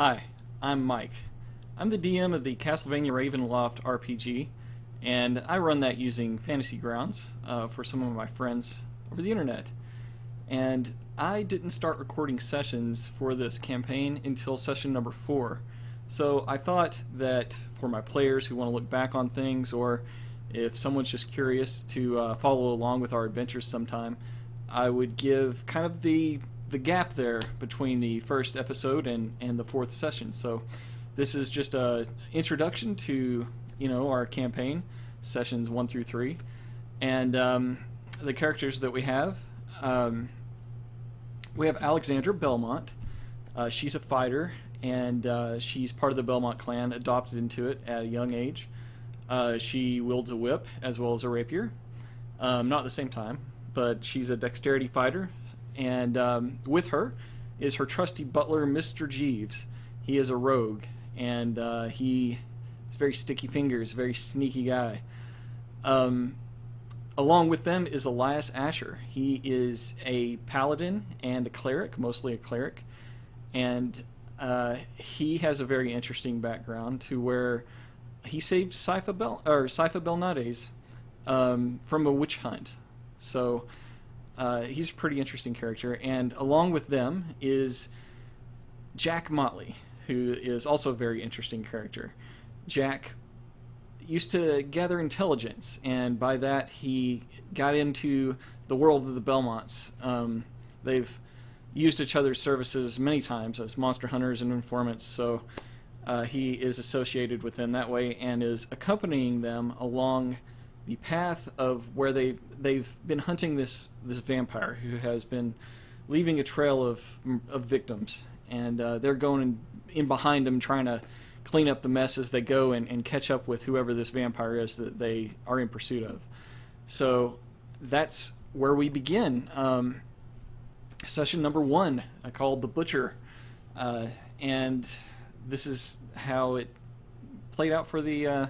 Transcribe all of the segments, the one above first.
Hi, I'm Mike. I'm the DM of the Castlevania Ravenloft RPG, and I run that using Fantasy Grounds for some of my friends over the internet. And I didn't start recording sessions for this campaign until session number 4. So I thought that for my players who want to look back on things, or if someone's just curious to follow along with our adventures sometime, I would give kind of the gap there between the first episode and the 4th session. So this is just a introduction to our campaign, sessions 1 through 3, and the characters that we have. We have Alexandra Belmont. She's a fighter, and she's part of the Belmont clan, adopted into it at a young age. She wields a whip as well as a rapier, not at the same time, but she's a dexterity fighter. And with her is her trusty butler, Mr. Jeeves. He is a rogue, and he is very sticky fingers, very sneaky guy. Along with them is Elias Asher. He is a paladin and a cleric, mostly a cleric, and he has a very interesting background to where he saved Sypha Belnades from a witch hunt. So he's a pretty interesting character, and along with them is Jack Motley, who is also a very interesting character. Jack used to gather intelligence, and by that he got into the world of the Belmonts. They've used each other's services many times as monster hunters and informants, so he is associated with them that way and is accompanying them along the path of where they've been hunting this vampire who has been leaving a trail of victims, and they're going in behind him trying to clean up the mess as they go and catch up with whoever this vampire is that they are in pursuit of. So that's where we begin. Session number 1, called The Butcher, and this is how it played out for the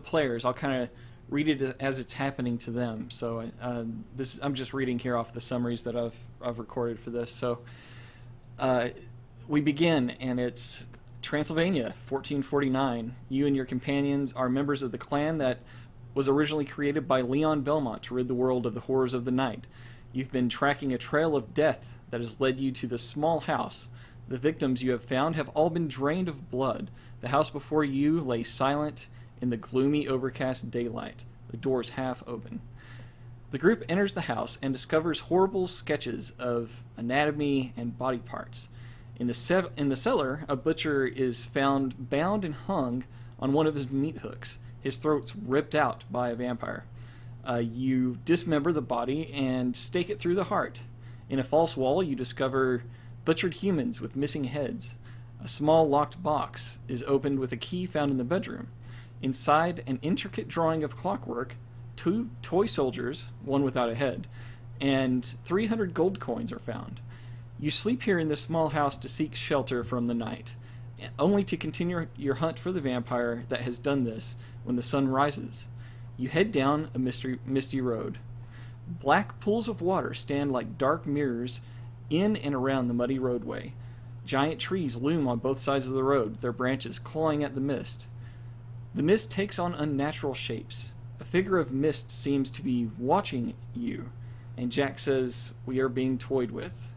players. I'll kind of read it as it's happening to them. So I'm just reading here off the summaries that I've recorded for this. So we begin, and it's Transylvania, 1449. You and your companions are members of the clan that was originally created by Leon Belmont to rid the world of the horrors of the night. You've been tracking a trail of death that has led you to this small house. The victims you have found have all been drained of blood. The house before you lay silent in the gloomy, overcast daylight, the doors half open. The group enters the house and discovers horrible sketches of anatomy and body parts. In the cellar, a butcher is found bound and hung on one of his meat hooks, his throat's ripped out by a vampire. You dismember the body and stake it through the heart. In a false wall, you discover butchered humans with missing heads. A small locked box is opened with a key found in the bedroom. Inside, an intricate drawing of clockwork, 2 toy soldiers, one without a head, and 300 gold coins are found. You sleep here in this small house to seek shelter from the night, only to continue your hunt for the vampire that has done this when the sun rises. You head down a misty road. Black pools of water stand like dark mirrors in and around the muddy roadway. Giant trees loom on both sides of the road, their branches clawing at the mist. The mist takes on unnatural shapes. A figure of mist seems to be watching you, and Jack says, "We are being toyed with."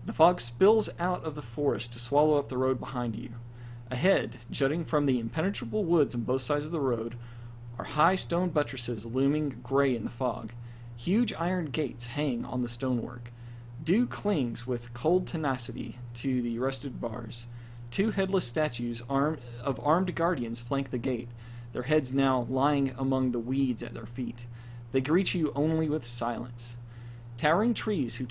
The fog spills out of the forest to swallow up the road behind you. Ahead, jutting from the impenetrable woods on both sides of the road, are high stone buttresses looming gray in the fog. Huge iron gates hang on the stonework. Dew clings with cold tenacity to the rusted bars. 2 headless statues of armed guardians flank the gate, their heads now lying among the weeds at their feet. They greet you only with silence. Towering trees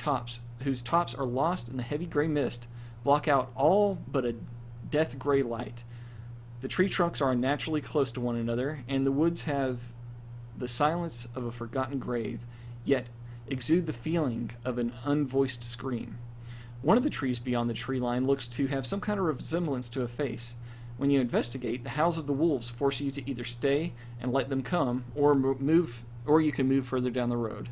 whose tops are lost in the heavy gray mist block out all but a death gray light. The tree trunks are unnaturally close to one another, and the woods have the silence of a forgotten grave, yet exude the feeling of an unvoiced scream. One of the trees beyond the tree line looks to have some kind of resemblance to a face. When you investigate, the howls of the wolves force you to either stay and let them come, or you can move further down the road.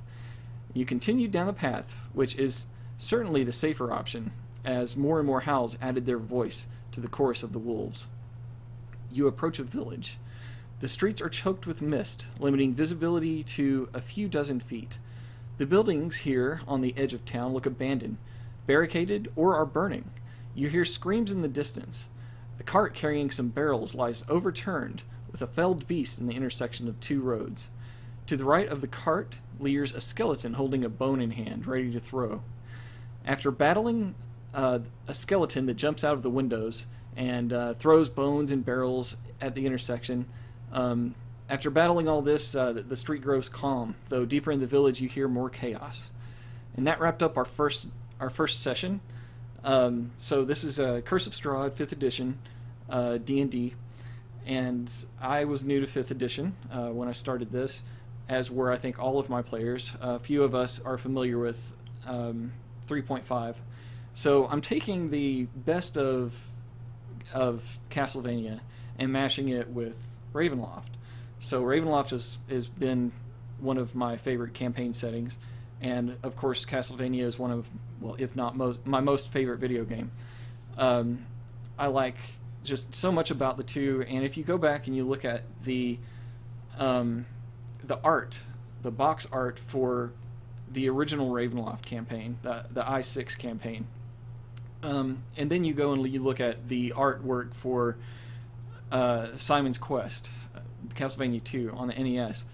You continue down the path, which is certainly the safer option, as more and more howls added their voice to the chorus of the wolves. You approach a village. The streets are choked with mist, limiting visibility to a few dozen feet. The buildings here on the edge of town look abandoned, barricaded, or are burning. You hear screams in the distance. A cart carrying some barrels lies overturned, with a felled beast in the intersection of two roads. To the right of the cart leers a skeleton holding a bone in hand, ready to throw. After battling a skeleton that jumps out of the windows and throws bones and barrels at the intersection, after battling all this, the street grows calm, though deeper in the village you hear more chaos. And that wrapped up our first session. So this is Curse of Strahd 5th edition D&D, and I was new to 5th edition when I started this, as were I think all of my players. A few of us are familiar with 3.5. So I'm taking the best of Castlevania and mashing it with Ravenloft. So Ravenloft has been one of my favorite campaign settings, and of course Castlevania is one of, well, if not my most favorite video game. I like just so much about the two, and if you go back and you look at the art, the box art for the original Ravenloft campaign, the I6 campaign, and then you go and you look at the artwork for Simon's Quest, Castlevania 2 on the NES.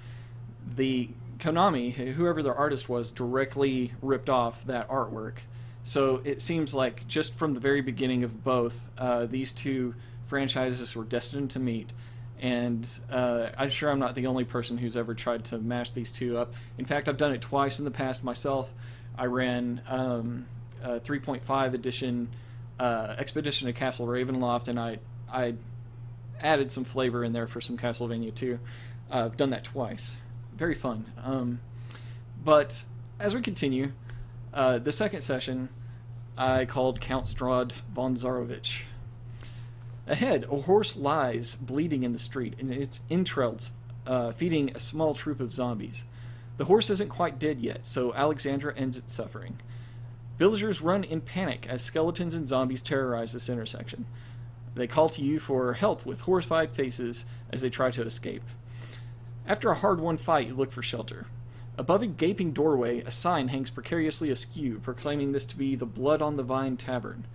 The Konami, whoever their artist was, directly ripped off that artwork. So it seems like just from the very beginning of both, these two franchises were destined to meet. And I'm sure I'm not the only person who's ever tried to mash these two up. In fact, I've done it twice in the past myself. I ran 3.5 edition Expedition to Castle Ravenloft, and I added some flavor in there for some Castlevania 2. I've done that twice. Very fun. But as we continue, the second session I called Count Strahd von Zarovich. Ahead, a horse lies bleeding in the street, and its entrails feeding a small troop of zombies. The horse isn't quite dead yet, so Alexandra ends its suffering. Villagers run in panic as skeletons and zombies terrorize this intersection. They call to you for help with horrified faces as they try to escape. After a hard-won fight, you look for shelter. Above a gaping doorway, a sign hangs precariously askew, proclaiming this to be the Blood on the Vine Tavern.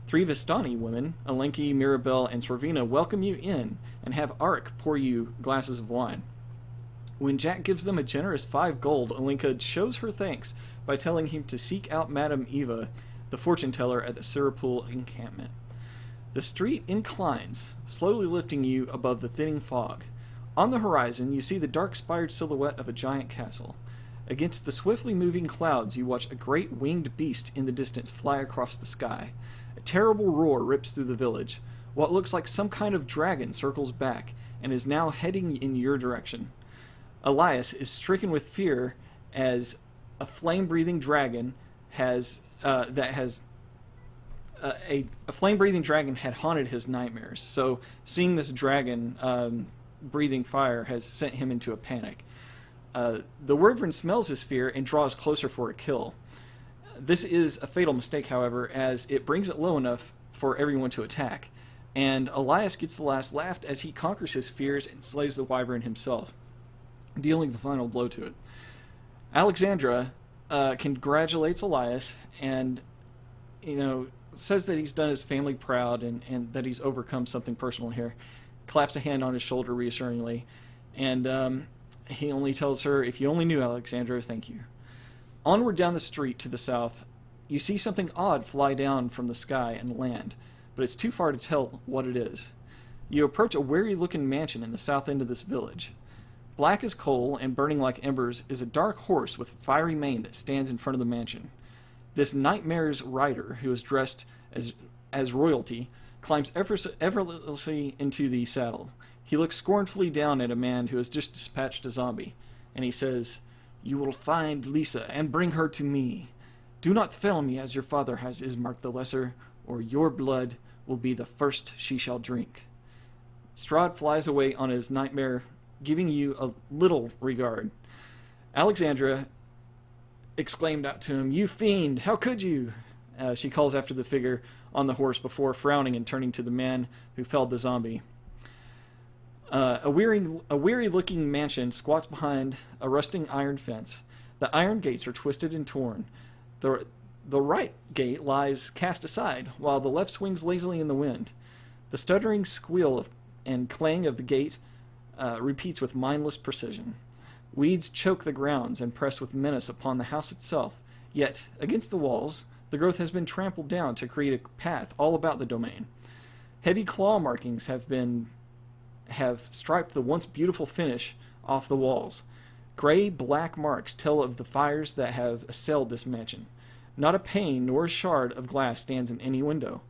3 Vistani women, Alenki, Mirabelle, and Sorvina, welcome you in and have Ark pour you glasses of wine. When Jack gives them a generous 5 gold, Alenka shows her thanks by telling him to seek out Madame Eva, the fortune teller at the Sirapool encampment. The street inclines, slowly lifting you above the thinning fog. On the horizon, you see the dark-spired silhouette of a giant castle. Against the swiftly moving clouds, you watch a great winged beast in the distance fly across the sky. A terrible roar rips through the village. What looks like some kind of dragon circles back and is now heading in your direction. Elias is stricken with fear as a flame-breathing dragon a flame-breathing dragon had haunted his nightmares. So seeing this dragon breathing fire has sent him into a panic. The wyvern smells his fear and draws closer for a kill. This is a fatal mistake, however, as it brings it low enough for everyone to attack, and Elias gets the last laugh as he conquers his fears and slays the wyvern himself, dealing the final blow to it. Alexandra congratulates Elias and, says that he's done his family proud and that he's overcome something personal here. Claps a hand on his shoulder reassuringly, and he only tells her, "If you only knew, Alexandra, thank you." Onward down the street to the south, you see something odd fly down from the sky and land, but it's too far to tell what it is. You approach a weary-looking mansion in the south end of this village. Black as coal and burning like embers is a dark horse with fiery mane that stands in front of the mansion. This nightmare's rider, who is dressed as royalty, climbs effortlessly into the saddle. He looks scornfully down at a man who has just dispatched a zombie, and he says, "You will find Lisa and bring her to me. Do not fail me as your father has Ismark the Lesser, or your blood will be the first she shall drink." Strahd flies away on his nightmare, giving you a little regard. Alexandra exclaimed out to him, "You fiend, how could you?" She calls after the figure on the horse before frowning and turning to the man who felled the zombie. A weary-looking mansion squats behind a rusting iron fence. The iron gates are twisted and torn. The right gate lies cast aside, while the left swings lazily in the wind. The stuttering squeal and clang of the gate repeats with mindless precision. Weeds choke the grounds and press with menace upon the house itself. Yet, against the walls, the growth has been trampled down to create a path all about the domain. Heavy claw markings have striped the once beautiful finish off the walls. Gray-black marks tell of the fires that have assailed this mansion. Not a pane nor a shard of glass stands in any window.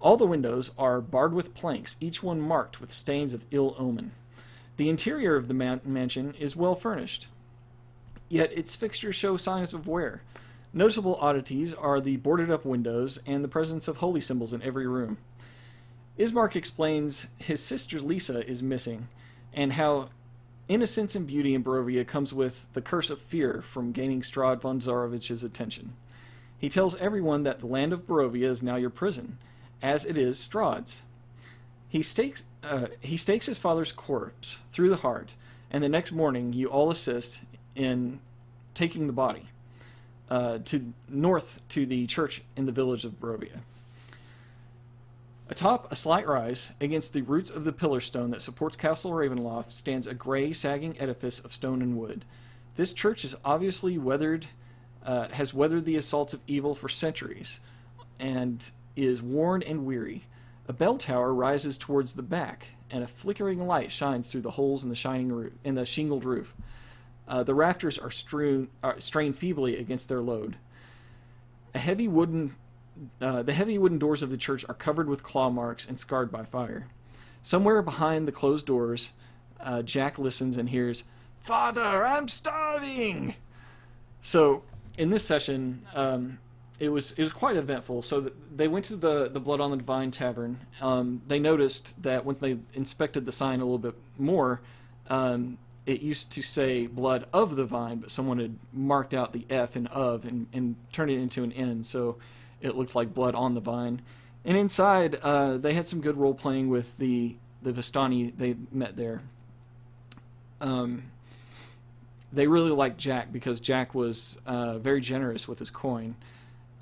All the windows are barred with planks, each one marked with stains of ill omen. The interior of the mansion is well furnished, yet its fixtures show signs of wear. Noticeable oddities are the boarded-up windows and the presence of holy symbols in every room. Ismark explains his sister Lisa is missing, and how innocence and beauty in Barovia comes with the curse of fear from gaining Strahd von Zarovich's attention. He tells everyone that the land of Barovia is now your prison, as it is Strahd's. He stakes his father's corpse through the heart, and the next morning you all assist in taking the body north to the church in the village of Barovia. Atop a slight rise, against the roots of the pillar stone that supports Castle Ravenloft, stands a gray, sagging edifice of stone and wood. This church is obviously has weathered the assaults of evil for centuries, and is worn and weary. A bell tower rises towards the back, and a flickering light shines through the holes in the shingled roof. The rafters are strained feebly against their load. The heavy wooden doors of the church are covered with claw marks and scarred by fire. Somewhere behind the closed doors, Jack listens and hears, "Father, I'm starving!" So, in this session, it was quite eventful. So they went to the Blood on the Divine Tavern. They noticed that once they inspected the sign a little bit more, it used to say Blood of the Vine, but someone had marked out the F and of and turned it into an N, so it looked like Blood on the Vine. And inside, they had some good role-playing with the Vistani they met there. They really liked Jack because Jack was very generous with his coin.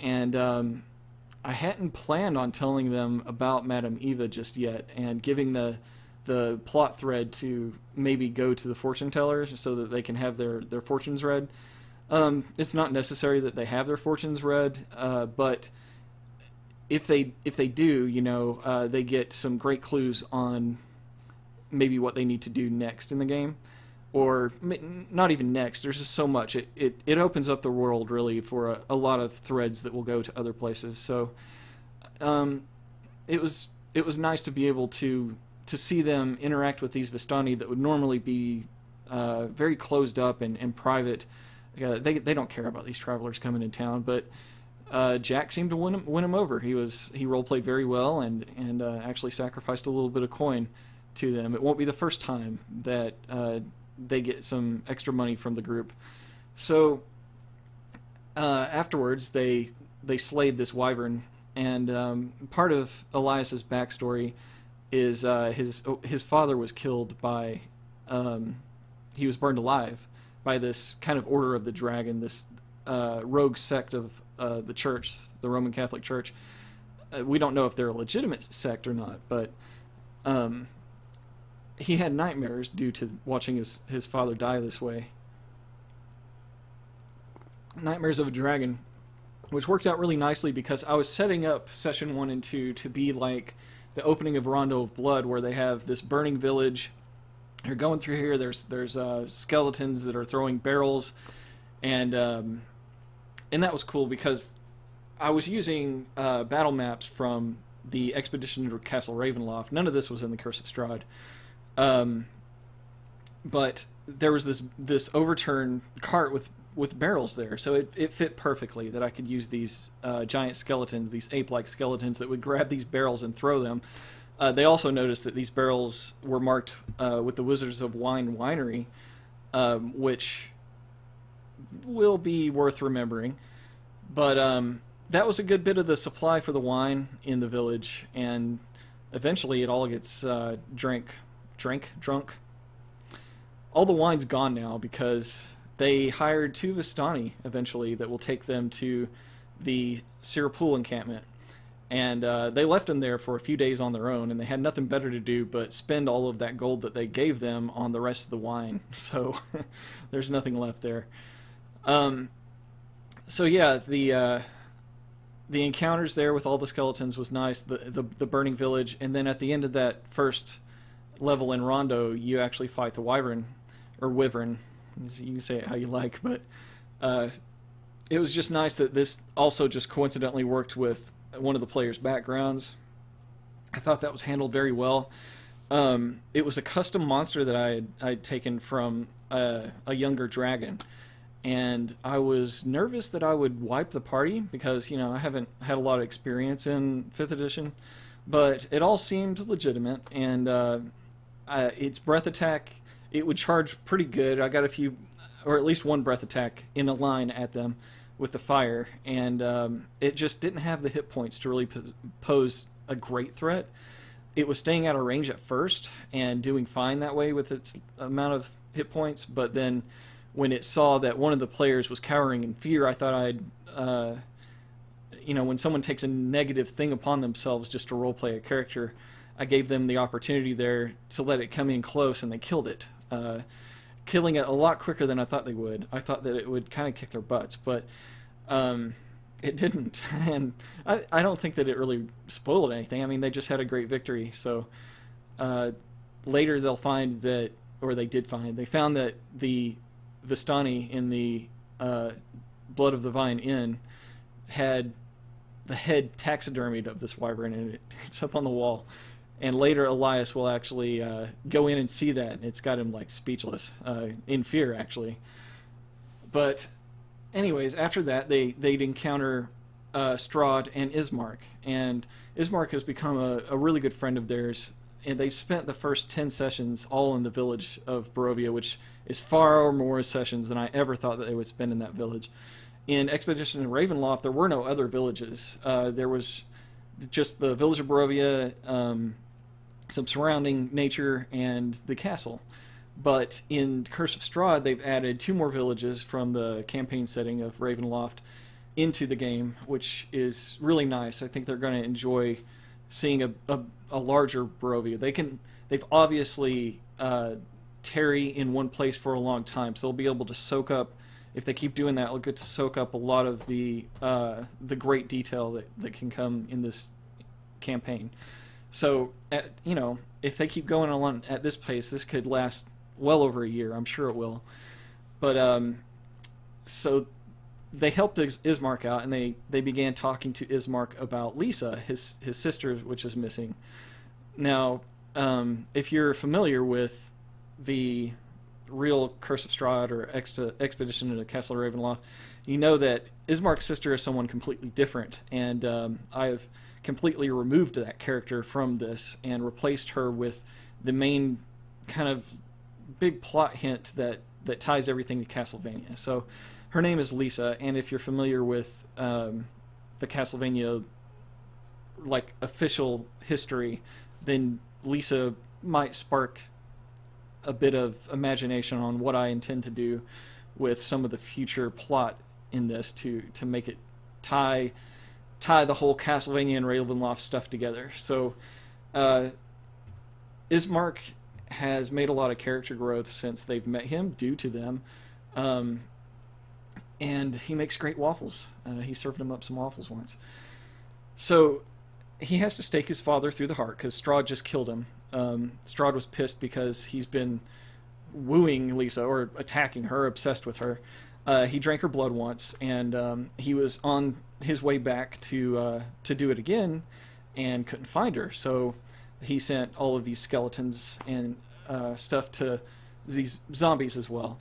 And I hadn't planned on telling them about Madame Eva just yet and giving the plot thread to maybe go to the fortune tellers so that they can have their fortunes read. It's not necessary that they have their fortunes read, but if they do, you know, they get some great clues on maybe what they need to do next in the game, or not even next. There's just so much. It opens up the world really for a lot of threads that will go to other places. So it was nice to be able to see them interact with these Vistani that would normally be very closed up and private. They don't care about these travelers coming in town, but Jack seemed to win him over. He role played very well and actually sacrificed a little bit of coin to them. It won't be the first time that they get some extra money from the group. So afterwards, they slayed this wyvern, and part of Elias's backstory is his father was killed by he was burned alive by this kind of Order of the Dragon, this rogue sect of the church, the Roman Catholic Church. We don't know if they're a legitimate sect or not, but he had nightmares due to watching his father die this way. Nightmares of a Dragon, which worked out really nicely because I was setting up Session 1 and 2 to be like the opening of Rondo of Blood, where they have this burning village. They're going through here. There's skeletons that are throwing barrels, and that was cool because I was using battle maps from the expedition to Castle Ravenloft. None of this was in the Curse of Strahd, but there was this overturned cart with barrels there, so it fit perfectly that I could use these giant skeletons, these ape-like skeletons that would grab these barrels and throw them. They also noticed that these barrels were marked with the Wizards of Wine Winery, which will be worth remembering. But that was a good bit of the supply for the wine in the village, and eventually it all gets drunk. All the wine's gone now because they hired 2 Vistani eventually that will take them to the Sirapul encampment. And they left them there for a few days on their own, and they had nothing better to do but spend all of that gold that they gave them on the rest of the wine. So there's nothing left there. So yeah, the encounters there with all the skeletons was nice. The burning village, and then at the end of that first level in Rondo, you actually fight the wyvern, or wyvern. You can say it how you like, but it was just nice that this also just coincidentally worked with one of the players' backgrounds. I thought that was handled very well. It was a custom monster that I'd taken from a younger dragon, and I was nervous that I would wipe the party because, you know, I haven't had a lot of experience in 5th edition, but it all seemed legitimate, and its breath attack, it would charge pretty good. I got a few, or at least one breath attack in a line at them with the fire, and it just didn't have the hit points to really pose a great threat. It was staying out of range at first and doing fine that way with its amount of hit points, but then when it saw that one of the players was cowering in fear, I thought I'd, you know, when someone takes a negative thing upon themselves just to roleplay a character, I gave them the opportunity there to let it come in close, and they killed it. Killing it a lot quicker than I thought they would. I thought that it would kind of kick their butts, but it didn't. And I don't think that it really spoiled anything. I mean, they just had a great victory. So later they'll find that, or they did find, they found that the Vistani in the Blood of the Vine Inn had the head taxidermied of this wyvern, and it's up on the wall. And later Elias will actually go in and see that, and it's got him like speechless, in fear actually. But anyways, after that they'd encounter Strahd and Ismark, and Ismark has become a really good friend of theirs, and they've spent the first 10 sessions all in the village of Barovia, which is far more sessions than I ever thought that they would spend in that village. In Expedition in Ravenloft, there were no other villages. There was just the village of Barovia, some surrounding nature, and the castle. But in Curse of Strahd, they've added 2 more villages from the campaign setting of Ravenloft into the game, which is really nice. I think they're going to enjoy seeing a larger Barovia. They've obviously tarry in one place for a long time, so they'll be able to soak up. If they keep doing that, they'll get to soak up a lot of the great detail that can come in this campaign. So, you know, if they keep going along at this pace, this could last well over a year. I'm sure it will. But so they helped Ismark out, and they began talking to Ismark about Lisa, his sister, which is missing. Now, if you're familiar with the real Curse of Strahd or Expedition into Castle Ravenloft, you know that Ismark's sister is someone completely different, and I've completely removed that character from this and replaced her with the main kind of big plot hint that ties everything to Castlevania. So her name is Lisa, and if you're familiar with the Castlevania like official history, then Lisa might spark a bit of imagination on what I intend to do with some of the future plot in this to make it tie the whole Castlevania and Ravenloft stuff together. So Ismark has made a lot of character growth since they've met him due to them, and he makes great waffles. He served him up some waffles once. So he has to stake his father through the heart because Strahd just killed him. Strahd was pissed because he's been wooing Lisa, or attacking her, obsessed with her. He drank her blood once, and he was on his way back to do it again and couldn't find her. So he sent all of these skeletons and stuff to these zombies as well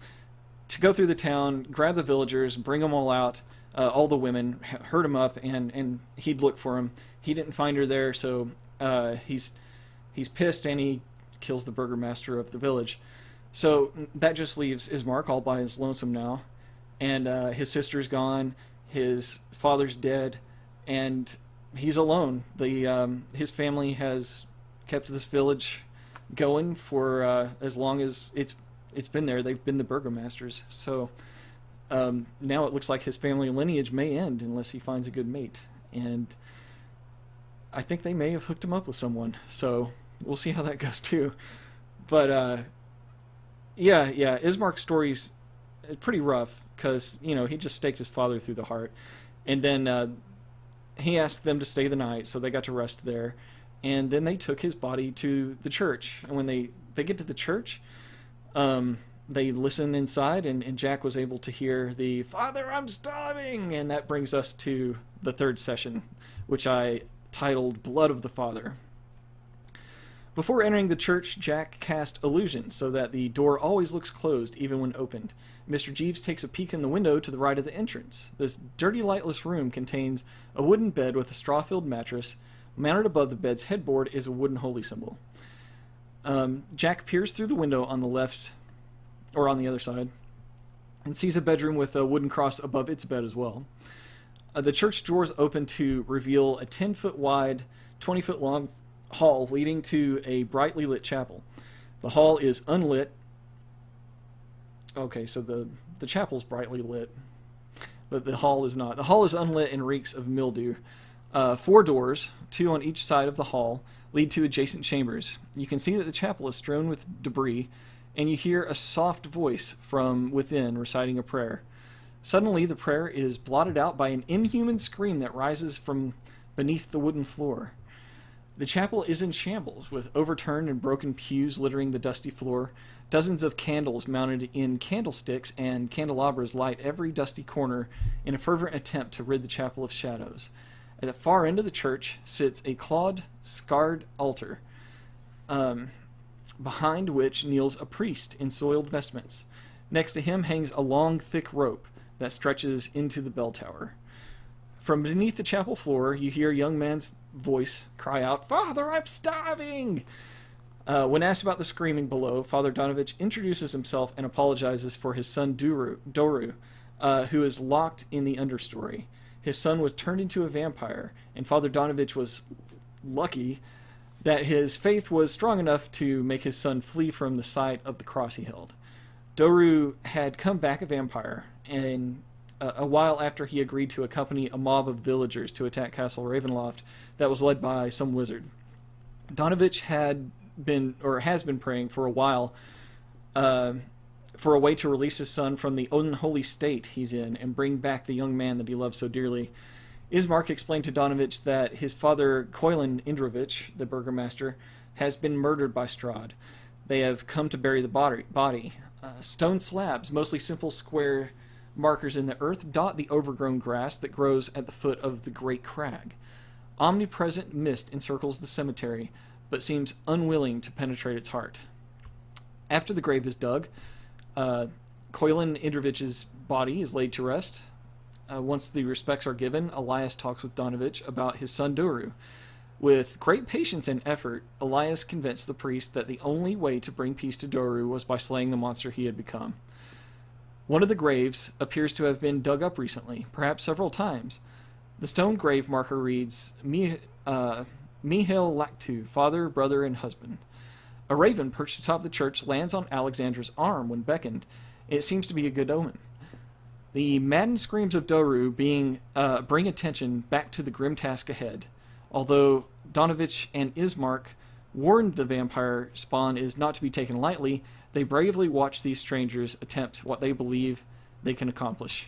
to go through the town, grab the villagers, bring them all out, all the women, herd them up, and he'd look for them. He didn't find her there, so he's pissed, and he kills the burgomaster of the village. So that just leaves Ismark all by his lonesome now, and his sister's gone, his father's dead, and he's alone. His family has kept this village going for as long as it's been there. They've been the burgomasters. So now it looks like his family lineage may end unless he finds a good mate. And I think they may have hooked him up with someone. So we'll see how that goes too. But yeah, Ismark's story's pretty rough because, you know, he just staked his father through the heart. And then he asked them to stay the night, so they got to rest there. And then they took his body to the church. And when they get to the church, they listen inside, and Jack was able to hear the "Father, I'm starving!" And that brings us to the third session, which I titled Blood of the Father. Before entering the church, Jack cast illusion so that the door always looks closed even when opened. Mr. Jeeves takes a peek in the window to the right of the entrance. This dirty, lightless room contains a wooden bed with a straw-filled mattress. Mounted above the bed's headboard is a wooden holy symbol. Jack peers through the window on the left, or on the other side, and sees a bedroom with a wooden cross above its bed as well. The church doors open to reveal a 10-foot wide, 20-foot long hall leading to a brightly lit chapel. The hall is unlit. Okay, so the chapel's brightly lit, but the hall is not. The hall is unlit and reeks of mildew. 4 doors, 2 on each side of the hall, lead to adjacent chambers. You can see that the chapel is strewn with debris, and you hear a soft voice from within reciting a prayer. Suddenly, the prayer is blotted out by an inhuman scream that rises from beneath the wooden floor. The chapel is in shambles, with overturned and broken pews littering the dusty floor. Dozens of candles mounted in candlesticks and candelabras light every dusty corner in a fervent attempt to rid the chapel of shadows. At the far end of the church sits a clawed, scarred altar, behind which kneels a priest in soiled vestments. Next to him hangs a long, thick rope that stretches into the bell tower. From beneath the chapel floor, you hear a young man's voice cry out, "Father, I'm starving!" When asked about the screaming below, Father Donovich introduces himself and apologizes for his son Doru, who is locked in the understory. His son was turned into a vampire, and Father Donovich was lucky that his faith was strong enough to make his son flee from the sight of the cross he held. Doru had come back a vampire, and a while after he agreed to accompany a mob of villagers to attack Castle Ravenloft that was led by some wizard. Donovich has been praying for a while for a way to release his son from the unholy state he's in and bring back the young man that he loves so dearly. Ismark explained to Donovich that his father, Koilin Indrovich, the burgomaster, has been murdered by Strahd. They have come to bury the body. Stone slabs, mostly simple square markers in the earth, dot the overgrown grass that grows at the foot of the great crag. Omnipresent mist encircles the cemetery, but seems unwilling to penetrate its heart. After the grave is dug, Koilin Indrovich's body is laid to rest. Once the respects are given, Elias talks with Donovich about his son Doru. With great patience and effort, Elias convinced the priest that the only way to bring peace to Doru was by slaying the monster he had become. One of the graves appears to have been dug up recently, perhaps several times. The stone grave marker reads, Mihail Lactu, father, brother, and husband. A raven perched atop the church lands on Alexandra's arm when beckoned. It seems to be a good omen. The maddened screams of Doru bring attention back to the grim task ahead. Although Donovich and Ismark warned the vampire spawn is not to be taken lightly, they bravely watch these strangers attempt what they believe they can accomplish.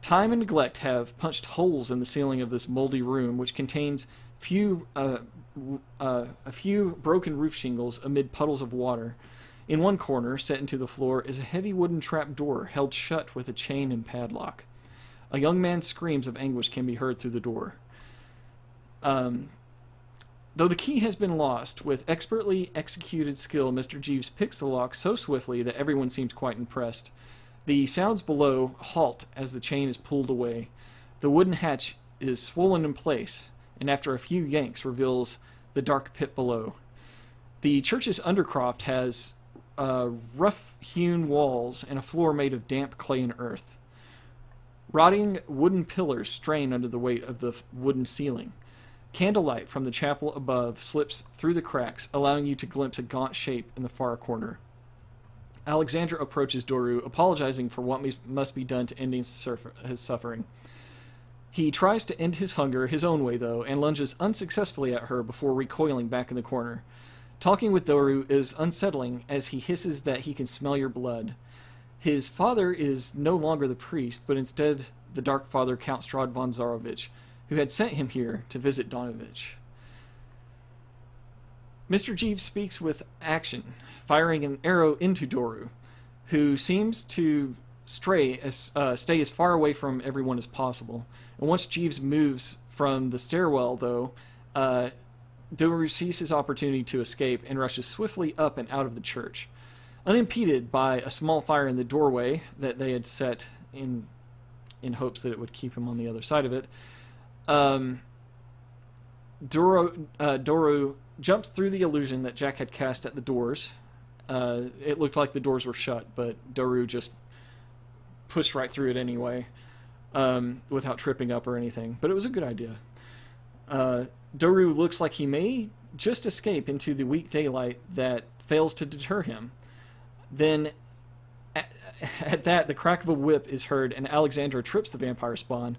Time and neglect have punched holes in the ceiling of this moldy room, which contains a few broken roof shingles amid puddles of water. In one corner, set into the floor, is a heavy wooden trap door held shut with a chain and padlock. A young man's screams of anguish can be heard through the door. Though the key has been lost, with expertly executed skill, Mr. Jeeves picks the lock so swiftly that everyone seems quite impressed. The sounds below halt as the chain is pulled away. The wooden hatch is swollen in place, and after a few yanks reveals the dark pit below. The church's undercroft has rough-hewn walls and a floor made of damp clay and earth. Rotting wooden pillars strain under the weight of the wooden ceiling. Candlelight from the chapel above slips through the cracks, allowing you to glimpse a gaunt shape in the far corner. Alexandra approaches Doru, apologizing for what must be done to end his suffering. He tries to end his hunger his own way, though, and lunges unsuccessfully at her before recoiling back in the corner. Talking with Doru is unsettling as he hisses that he can smell your blood. His father is no longer the priest, but instead the Dark Father Count Strahd von Zarovich, who had sent him here to visit Donovich. Mr. Jeeves speaks with action, firing an arrow into Doru, who seems to stay as far away from everyone as possible. And once Jeeves moves from the stairwell, though, Doru sees his opportunity to escape and rushes swiftly up and out of the church. Unimpeded by a small fire in the doorway that they had set in hopes that it would keep him on the other side of it, Doru jumps through the illusion that Jack had cast at the doors. It looked like the doors were shut, but Doru just pushed right through it anyway, without tripping up or anything. But it was a good idea. Doru looks like he may just escape into the weak daylight that fails to deter him. Then, at that, the crack of a whip is heard, and Alexandra trips the vampire spawn.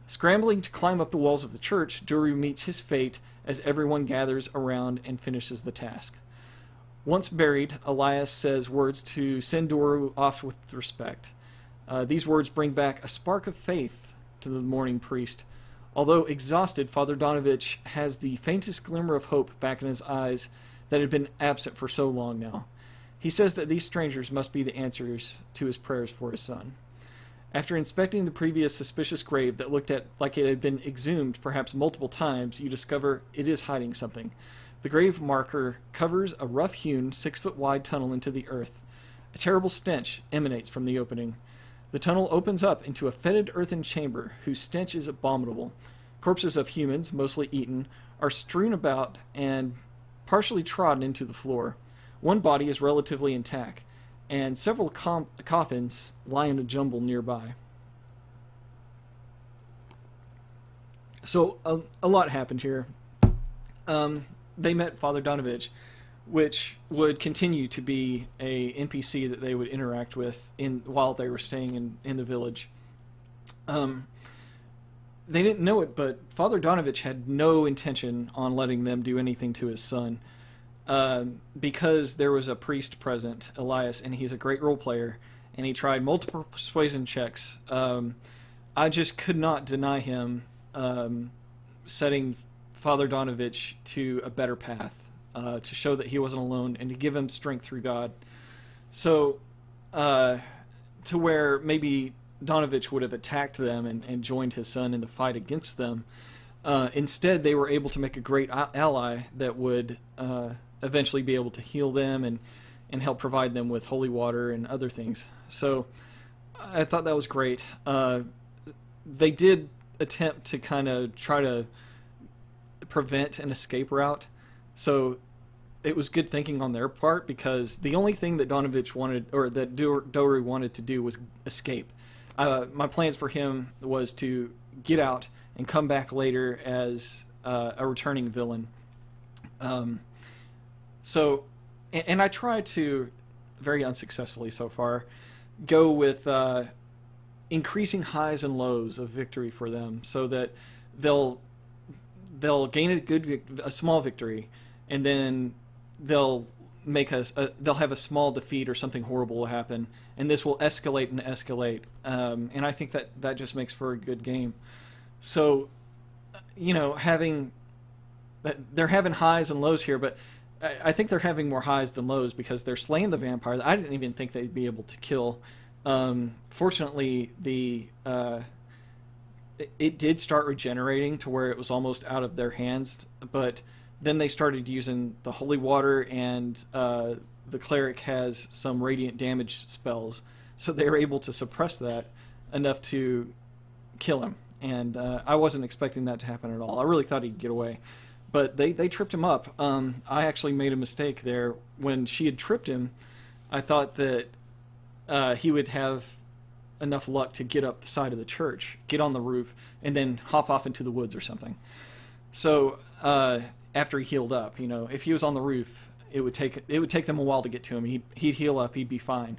Scrambling to climb up the walls of the church, Doru meets his fate as everyone gathers around and finishes the task. Once buried, Elias says words to send Doru off with respect. These words bring back a spark of faith to the mourning priest. Although exhausted, Father Donovich has the faintest glimmer of hope back in his eyes that had been absent for so long now. He says that these strangers must be the answers to his prayers for his son. After inspecting the previous suspicious grave that looked like it had been exhumed perhaps multiple times, you discover it is hiding something. The grave marker covers a rough-hewn, 6-foot-wide tunnel into the earth. A terrible stench emanates from the opening. The tunnel opens up into a fetid earthen chamber whose stench is abominable. Corpses of humans, mostly eaten, are strewn about and partially trodden into the floor. One body is relatively intact, and several coffins lie in a jumble nearby. So, a lot happened here. They met Father Donovich, which would continue to be a NPC that they would interact with while they were staying in the village. They didn't know it, but Father Donovich had no intention on letting them do anything to his son. Because there was a priest present, Elias, and he's a great role player, and he tried multiple persuasion checks. I just could not deny him setting Father Donovich to a better path, to show that he wasn't alone and to give him strength through God. So, to where maybe Donovich would have attacked them and joined his son in the fight against them. Instead, they were able to make a great ally that would eventually be able to heal them and help provide them with holy water and other things. So I thought that was great. They did attempt to kind of try to prevent an escape route. So it was good thinking on their part, because the only thing that Donovich wanted, or that Doru wanted to do, was escape. My plans for him was to get out and come back later as a returning villain. So, and I tried to, very unsuccessfully so far, go with increasing highs and lows of victory for them, so that they'll gain a small victory, and then they'll have a small defeat or something horrible will happen, and this will escalate and escalate. And I think that just makes for a good game. So, they're having highs and lows here, but I think they're having more highs than lows, because they're slaying the vampire. I didn't even think they'd be able to kill. Fortunately, it did start regenerating to where it was almost out of their hands, but then they started using the holy water, and the cleric has some radiant damage spells, so they were able to suppress that enough to kill him. And I wasn't expecting that to happen at all. I really thought he'd get away. But they tripped him up. I actually made a mistake there. When she had tripped him, I thought that he would have enough luck to get up the side of the church, get on the roof, and then hop off into the woods or something. So after he healed up, you know, if he was on the roof, it would take them a while to get to him. He'd heal up, he'd be fine.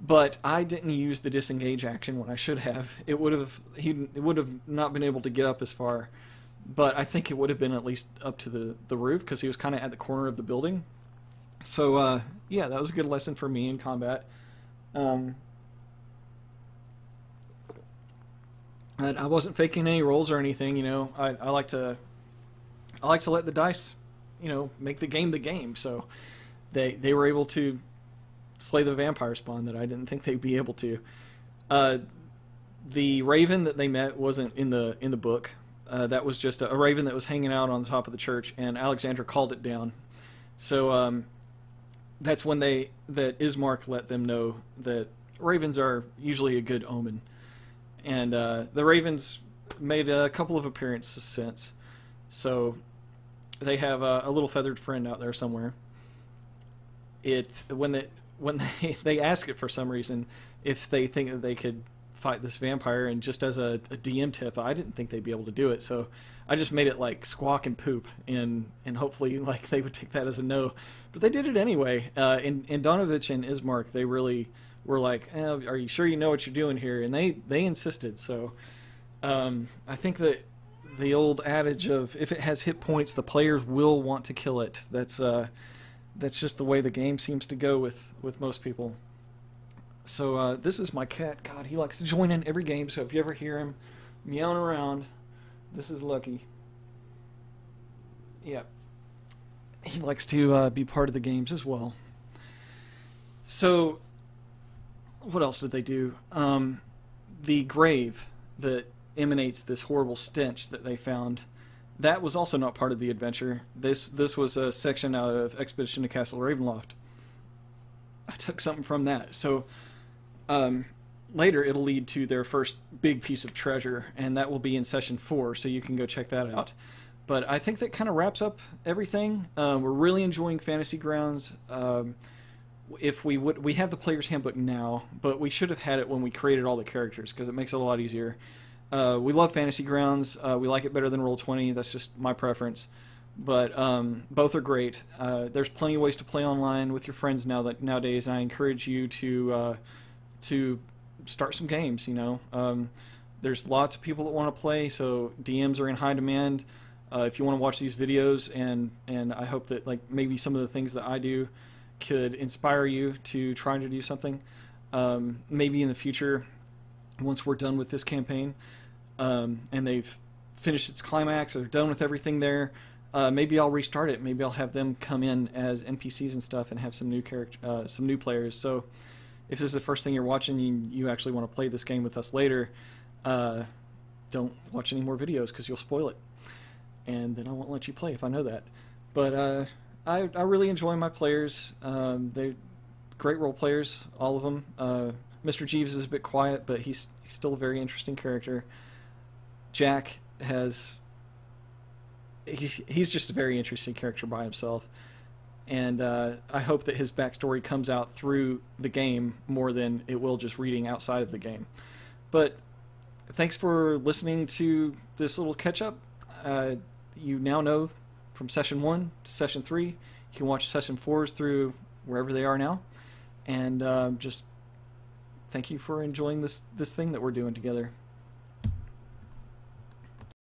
But I didn't use the disengage action when I should have. It would have not been able to get up as far, but I think it would have been at least up to the roof because he was kind of at the corner of the building. So yeah, that was a good lesson for me in combat. I wasn't faking any rolls or anything, you know. I like to let the dice, you know, make the game. So they were able to slay the vampire spawn that I didn't think they'd be able to. The raven that they met wasn't in the book. That was just a raven that was hanging out on the top of the church, and Alexandra called it down. So that's when that Ismark let them know that ravens are usually a good omen. And the ravens made a couple of appearances since. So they have a little feathered friend out there somewhere. When they ask it for some reason if they think that they could fight this vampire, and just as a DM tip, I didn't think they'd be able to do it, so I just made it like squawk and poop, and hopefully like they would take that as a no, but they did it anyway. And Donovich and Ismark, they really were like, are you sure you know what you're doing here? And they insisted. So I think that the old adage of if it has hit points, the players will want to kill it. That's just the way the game seems to go with most people. So this is my cat. God, he likes to join in every game, so if you ever hear him meowing around, this is Lucky. Yeah. He likes to be part of the games as well. So what else did they do? The grave that emanates this horrible stench that they found, that was also not part of the adventure. This was a section out of Expedition to Castle Ravenloft. I took something from that. So later it'll lead to their first big piece of treasure, and that will be in session 4, so you can go check that out. But I think that kind of wraps up everything. We're really enjoying Fantasy Grounds. We have the player's handbook now, but we should have had it when we created all the characters because it makes it a lot easier. We love Fantasy Grounds. We like it better than Roll20. That's just my preference. But both are great. There's plenty of ways to play online with your friends nowadays, and I encourage you to start some games. You know, there's lots of people that want to play, so DMs are in high demand. If you want to watch these videos, and I hope that like maybe some of the things that I do could inspire you to try to do something. Maybe in the future, once we're done with this campaign, and they've finished its climax, or they're done with everything there, maybe I'll restart it. Maybe I'll have them come in as NPCs and stuff, and have some new players. So if this is the first thing you're watching, you actually want to play this game with us later, don't watch any more videos because you'll spoil it, and then I won't let you play if I know that. But I really enjoy my players. They're great role players, all of them. Mr. Jeeves is a bit quiet, but he's still a very interesting character. Jack he's just a very interesting character by himself, and I hope that his backstory comes out through the game more than it will just reading outside of the game. But thanks for listening to this little catch-up. You now know from Session 1 to Session 3. You can watch Session 4s through wherever they are now, and just thank you for enjoying this thing that we're doing together.